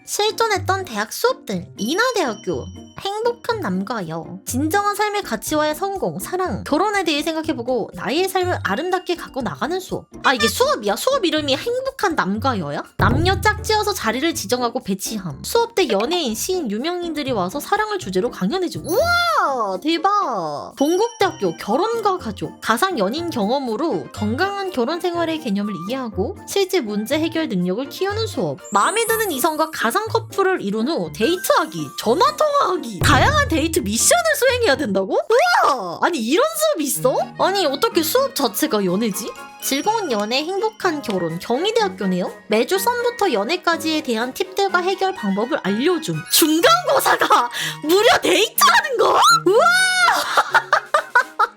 실존했던 대학 수업들, 인하대학교, 행복한 남과 여, 진정한 삶의 가치와의 성공, 사랑, 결혼에 대해 생각해보고 나의 삶을 아름답게 갖고 나가는 수업. 아, 이게 수업이야? 수업 이름이 행복한 남과 여야? 남녀 짝지어서 자리를 지정하고 배치함. 수업 때 연예인, 시인, 유명인들이 와서 사랑을 주제로 강연해줌. 우와, 대박. 동국대학교, 결혼과 가족, 가상 연인 경험으로 건강한 결혼 생활의 개념을 이해하고 실제 문제 해결 능력을 키우는 수업. 마음에 드는 이성과 가상 커플을 이룬 후 데이트하기, 전화통화하기, 다양한 데이트 미션을 수행해야 된다고? 우와! 아니 이런 수업이 있어? 아니 어떻게 수업 자체가 연애지? 즐거운 연애, 행복한 결혼, 경희대학교네요? 매주 썸부터 연애까지에 대한 팁들과 해결 방법을 알려줌. 중간고사가 무려 데이트하는 거? 우와!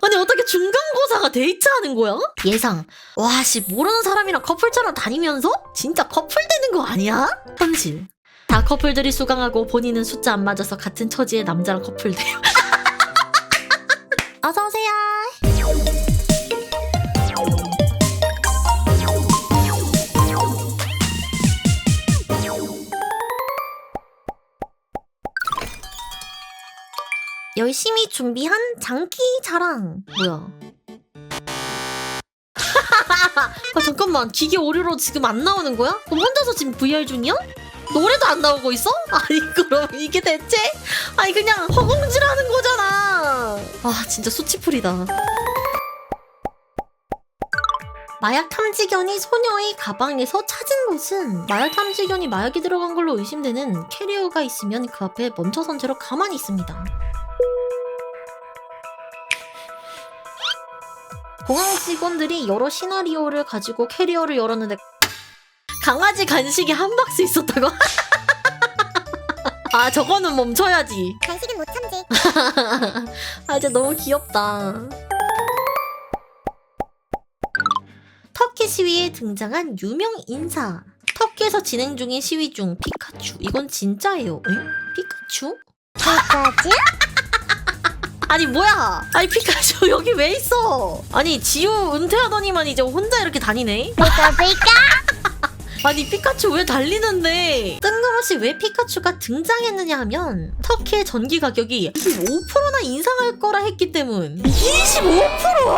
아니 어떻게 중간고사가 데이트하는 거야? 예상. 와씨 모르는 사람이랑 커플처럼 다니면서? 진짜 커플 되는 거 아니야? 현실. 다 커플들이 수강하고 본인은 숫자 안 맞아서 같은 처지의 남자랑 커플 돼요. 어서오세요. 열심히 준비한 장기 자랑. 뭐야? 아 잠깐만, 기계 오류로 지금 안 나오는 거야? 그럼 혼자서 지금 VR 중이야? 노래도 안 나오고 있어? 아니 그럼 이게 대체? 아니 그냥 허공질하는 거잖아. 아 진짜 수치풀이다. 마약 탐지견이 소녀의 가방에서 찾은 것은 마약 탐지견이 마약이 들어간 걸로 의심되는 캐리어가 있으면 그 앞에 멈춰선 채로 가만히 있습니다. 공항 직원들이 여러 시나리오를 가지고 캐리어를 열었는데 강아지 간식이 한 박스 있었다고? 아 저거는 멈춰야지. 간식은 못 참지. 아 이제 너무 귀엽다. 터키 시위에 등장한 유명 인사. 터키에서 진행 중인 시위 중 피카츄. 이건 진짜예요. 응? 피카츄? 피카츄? 아니 뭐야? 아니 피카츄 여기 왜 있어? 아니 지우 은퇴하더니만 이제 혼자 이렇게 다니네? 아니 피카츄 왜 달리는데? 뜬금없이 왜 피카츄가 등장했느냐 하면 터키의 전기 가격이 25%나 인상할 거라 했기 때문. 25%?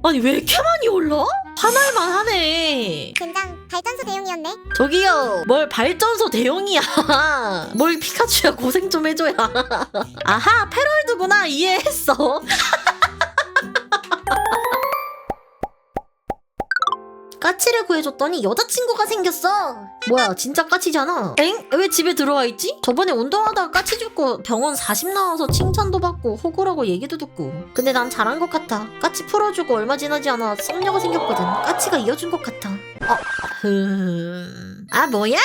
아니 왜 이렇게 많이 올라? 화날만 하네. 젠장 발전소 대용이었네. 저기요, 뭘 발전소 대용이야. 뭘 피카츄야, 고생 좀 해줘야. 아하, 패럴드구나, 이해했어. 까치를 구해줬더니 여자친구가 생겼어. 뭐야 진짜 까치잖아. 엥? 왜 집에 들어와 있지? 저번에 운동하다가 까치 죽고 병원 40 나와서 칭찬도 받고 호구라고 얘기도 듣고. 근데 난 잘한 것 같아. 까치 풀어주고 얼마 지나지 않아 썸녀가 생겼거든. 까치가 이어준 것 같아. 아 뭐야?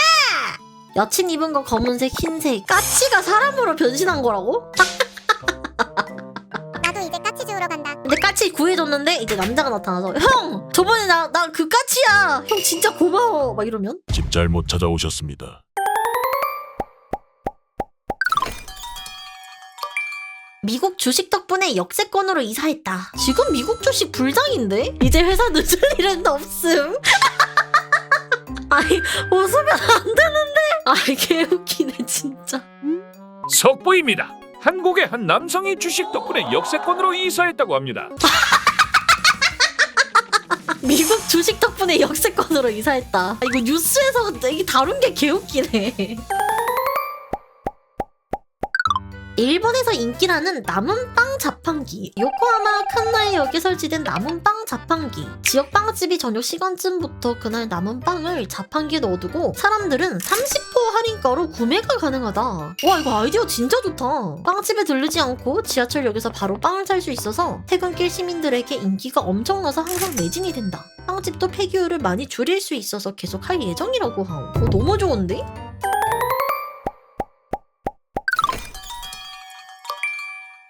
여친 입은 거 검은색 흰색. 까치가 사람으로 변신한 거라고? 나도 이제 까치 주우러 간다. 근데 까치 구해줬는데 이제 남자가 나타나서 형! 저번에 나 그 까치야! 형 진짜 고마워! 막 이러면? 집 잘못 찾아오셨습니다. 미국 주식 덕분에 역세권으로 이사했다. 지금 미국 주식 불장인데? 이제 회사 늦을 일은 없음. 아니 웃으면 안 되는데? 아이 개웃기네 진짜. 속보입니다. 한국의 한 남성이 주식 덕분에 역세권으로 이사했다고 합니다. 미국 주식 덕분에 역세권으로 이사했다. 아, 이거 뉴스에서 이게 다룬 게 개웃기네. 일본에서 인기라는 남은 빵 자판기. 요코하마 칸나이역에 설치된 남은 빵 자판기. 지역 빵집이 저녁 시간쯤부터 그날 남은 빵을 자판기에 넣어두고 사람들은 30% 할인가로 구매가 가능하다. 와 이거 아이디어 진짜 좋다. 빵집에 들르지 않고 지하철역에서 바로 빵을 살 수 있어서 퇴근길 시민들에게 인기가 엄청나서 항상 매진이 된다. 빵집도 폐기율을 많이 줄일 수 있어서 계속 할 예정이라고 하오. 너무 좋은데?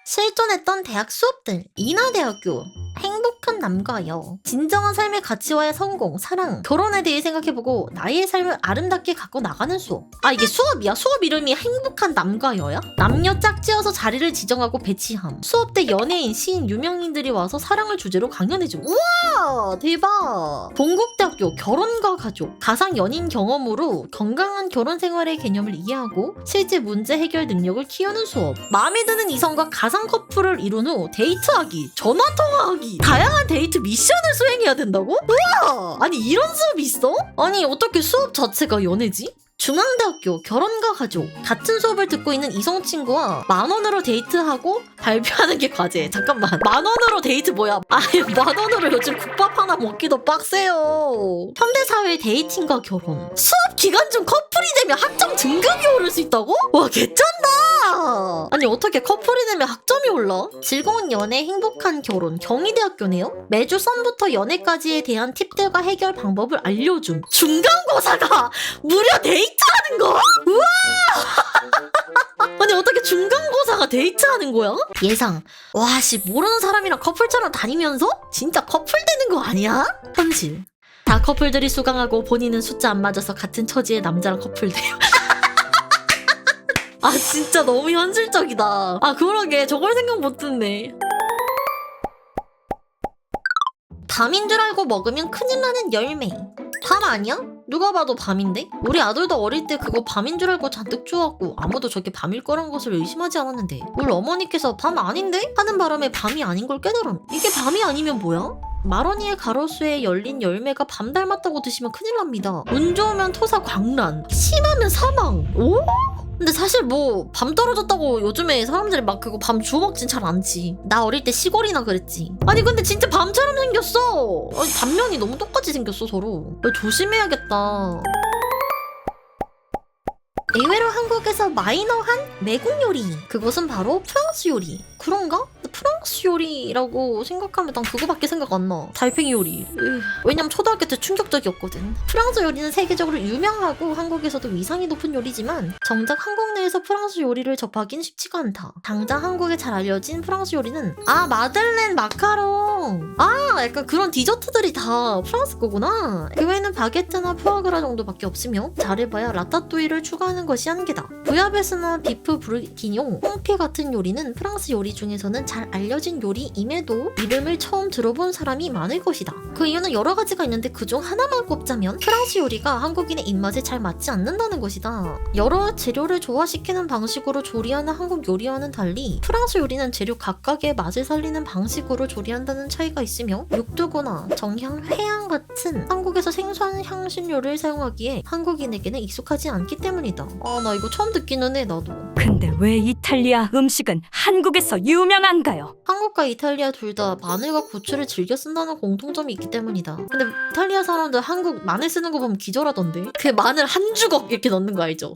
실존했던 대학 수업들, 인하대학교, 행복한 남과여. 진정한 삶의 가치와의 성공, 사랑, 결혼에 대해 생각해보고 나의 삶을 아름답게 갖고 나가는 수업. 아 이게 수업이야? 수업 이름이 행복한 남과여야? 남녀 짝지어서 자리를 지정하고 배치함. 수업 때 연예인, 시인, 유명인들이 와서 사랑을 주제로 강연해줌. 우와 대박. 동국대학교 결혼과 가족, 가상 연인 경험으로 건강한 결혼 생활의 개념을 이해하고 실제 문제 해결 능력을 키우는 수업. 마음에 드는 이성과 가상 커플을 이룬 후 데이트하기, 전화통화하기, 다양한 데이트 미션을 수행해야 된다고? 우와! 아니 이런 수업이 있어? 아니 어떻게 수업 자체가 연애지? 중앙대학교 결혼과 가족. 같은 수업을 듣고 있는 이성 친구와 10,000원으로 데이트하고 발표하는 게 과제. 잠깐만 10,000원으로 데이트 뭐야? 아니 10,000원으로 요즘 국밥 하나 먹기도 빡세요. 현대사회 데이팅과 결혼. 수업 기간 중 커플이 되면 학점 등급이 오를 수 있다고? 와 개쩐다. 아니 어떻게 커플이 되면 학점이 올라? 즐거운 연애, 행복한 결혼. 경희대학교네요. 매주 썸부터 연애까지에 대한 팁들과 해결 방법을 알려줌. 중간고사가 무려 데이트하는 거? 우와! 아니 어떻게 중간고사가 데이트하는 거야? 예상. 와씨 모르는 사람이랑 커플처럼 다니면서 진짜 커플 되는 거 아니야? 현실. 다 커플들이 수강하고 본인은 숫자 안 맞아서 같은 처지의 남자랑 커플 돼요. 아 진짜 너무 현실적이다. 아 그러게 저걸 생각 못했네. 밤인 줄 알고 먹으면 큰일 나는 열매. 밤 아니야? 누가 봐도 밤인데? 우리 아들도 어릴 때 그거 밤인 줄 알고 잔뜩 주웠고 아무도 저게 밤일 거란 것을 의심하지 않았는데 우리 어머니께서 밤 아닌데? 하는 바람에 밤이 아닌 걸 깨달음. 이게 밤이 아니면 뭐야? 마로니에 가로수에 열린 열매가 밤 닮았다고 드시면 큰일 납니다. 운 좋으면 토사 광란, 심하면 사망. 오? 근데 사실 뭐 밤 떨어졌다고 요즘에 사람들이 막 그거 밤 주워 먹진 잘 않지. 나 어릴 때 시골이나 그랬지. 아니 근데 진짜 밤처럼 생겼어. 아니 단면이 너무 똑같이 생겼어 서로. 조심해야겠다. 의외로 한국에서 마이너한 매국 요리. 그것은 바로 프랑스 요리. 그런가? 프랑스 요리라고 생각하면 난 그거밖에 생각 안 나. 달팽이 요리. 왜냐면 초등학교 때 충격적이었거든. 프랑스 요리는 세계적으로 유명하고 한국에서도 위상이 높은 요리지만 정작 한국 내에서 프랑스 요리를 접하긴 쉽지가 않다. 당장 한국에 잘 알려진 프랑스 요리는 마들렌, 마카롱. 약간 그런 디저트들이 다 프랑스 거구나. 그 외에는 바게트나 푸아그라 정도밖에 없으며 잘해봐야 라따뚜이를 추가하는 것이 한계다. 부야베스나 비프 브르기뇽, 콩피 같은 요리는 프랑스 요리 중에서는 잘 알려진 요리임에도 이름을 처음 들어본 사람이 많을 것이다. 그 이유는 여러 가지가 있는데 그중 하나만 꼽자면 프랑스 요리가 한국인의 입맛에 잘 맞지 않는다는 것이다. 여러 재료를 조화시키는 방식으로 조리하는 한국 요리와는 달리 프랑스 요리는 재료 각각의 맛을 살리는 방식으로 조리한다는 차이가 있으며 육두구나 정향, 회향 같은 한국에서 생소한 향신료를 사용하기에 한국인에게는 익숙하지 않기 때문이다. 나 이거 처음 듣기는 해 나도. 근데 왜 이탈리아 음식은 한국에서 유명한가요? 한국과 이탈리아 둘 다 마늘과 고추를 즐겨 쓴다는 공통점이 있기 때문이다. 근데 이탈리아 사람들 한국 마늘 쓰는 거 보면 기절하던데. 그 마늘 한 주걱 이렇게 넣는 거 알죠?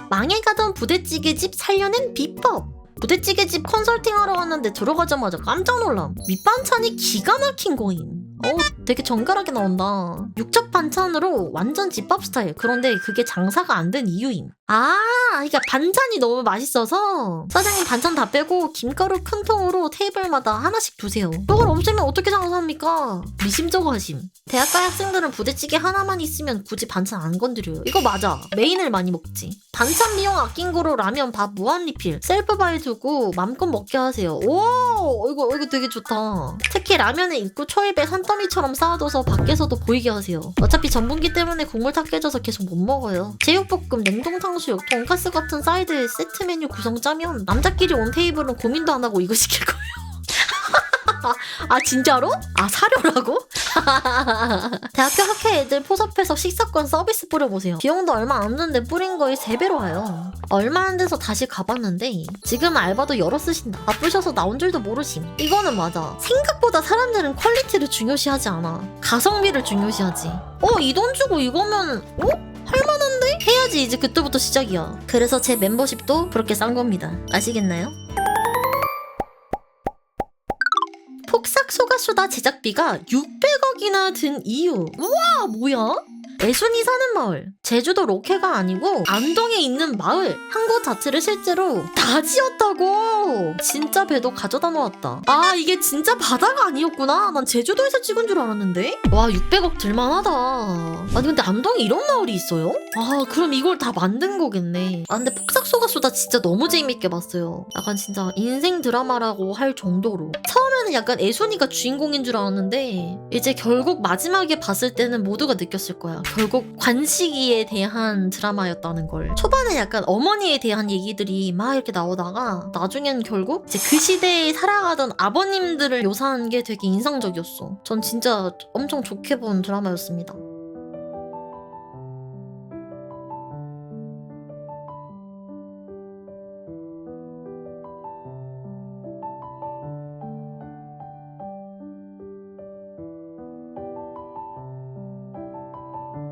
망해가던 부대찌개집 살려낸 비법. 부대찌개집 컨설팅하러 왔는데 들어가자마자 깜짝 놀람. 밑반찬이 기가 막힌 거임. 되게 정갈하게 나온다. 육첩 반찬으로 완전 집밥 스타일. 그런데 그게 장사가 안 된 이유임. 그러니까 반찬이 너무 맛있어서 사장님 반찬 다 빼고 김가루 큰 통으로 테이블마다 하나씩 두세요. 이걸 없애면 어떻게 장사합니까? 미심쩍어 하심. 대학가 학생들은 부대찌개 하나만 있으면 굳이 반찬 안 건드려요. 이거 맞아. 메인을 많이 먹지. 반찬 비용 아낀 거로 라면, 밥 무한 리필, 셀프 바에 두고 맘껏 먹게 하세요. 오, 이거 되게 좋다. 특히 라면에 입구 초입에 산더미처럼 쌓아둬서 밖에서도 보이게 하세요. 어차피 전분기 때문에 국물 다 깨져서 계속 못 먹어요. 제육볶음, 냉동 탕수육, 돈가스 같은 사이드 세트 메뉴 구성 짜면 남자끼리 온 테이블은 고민도 안 하고 이거 시킬 거예요. 진짜로? 사료라고? 대학교 학회 애들 포섭해서 식사권 서비스 뿌려보세요. 비용도 얼마 안 드는데 뿌린 거에 3배로 와요. 얼마 안 돼서 다시 가봤는데 지금 알바도 여러 쓰신다. 바쁘셔서 나온 줄도 모르심. 이거는 맞아. 생각보다 사람들은 퀄리티를 중요시하지 않아. 가성비를 중요시하지. 이 돈 주고 이거면 할만한데? 해야지. 이제 그때부터 시작이야. 그래서 제 멤버십도 그렇게 싼 겁니다. 아시겠나요? 폭삭 소가수다 제작비가 600억이나 든 이유. 우와 뭐야? 애순이 사는 마을. 제주도 로케가 아니고 안동에 있는 마을. 한 곳 자체를 실제로 다 지었다고. 진짜 배도 가져다 놓았다. 아 이게 진짜 바다가 아니었구나. 난 제주도에서 찍은 줄 알았는데. 와 600억 들만하다. 아니 근데 안동에 이런 마을이 있어요? 아 그럼 이걸 다 만든 거겠네. 아 근데 폭삭소가 쏘다 진짜 너무 재밌게 봤어요. 약간 진짜 인생 드라마라고 할 정도로. 처음에는 약간 애순이가 주인공인 줄 알았는데 이제 결국 마지막에 봤을 때는 모두가 느꼈을 거야. 결국 관식이에 대한 드라마였다는 걸. 초반에 약간 어머니에 대한 얘기들이 막 이렇게 나오다가 나중엔 결국 이제 그 시대에 살아가던 아버님들을 묘사한 게 되게 인상적이었어. 전 진짜 엄청 좋게 본 드라마였습니다.